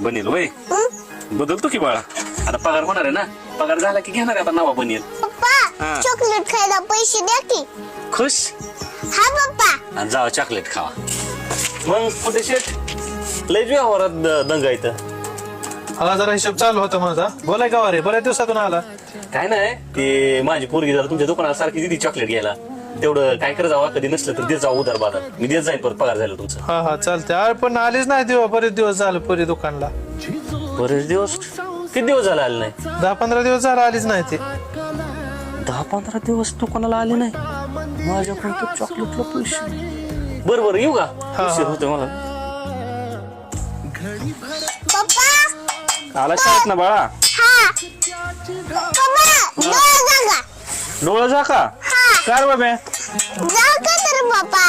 बनेल वय बदलतो की बाळा. आता पगार होणार आहे ना, पगार झाला की घेणार आहे आता नवा बनेल. पप्पा चॉकलेट खायला पैसे द्या की. खुश हा पप्पा. आणि जावा चॉकलेट खावा. मग कुठे शेट लय व्यवहारात दंगा इथं. हा जरा हिशोब चालू होता माझा. बोलाय का रे, बऱ्याच दिवसातून आला. काय नाही ते माझी पोरगी जरा तुमच्या दुकानात सारखी दिली चॉकलेट घ्यायला. तेवढं काय कर जावा, कधी नसलं तर देत जाऊ उधार बाजार. मी देत जाईन परत पगार झालं तुमचं. हा हा चालते. अरे पण आलीच नाही तेव्हा, बरेच दिवस झाले परी दुकानला. बरेच दिवस. किती दिवस झाले आले नाही? 10-15 दिवस झाला आलीच नाही ते. 10-15 दिवस दुकानाला आले नाही. माझ्याकडे तर चॉकलेटला पैसे. बरं येऊ का? उशीर होतोय मला. पप्पा आला शाळेत ना बाळा? हा पप्पा डोळा झाका. कार बाबा जा का तर पप्पा.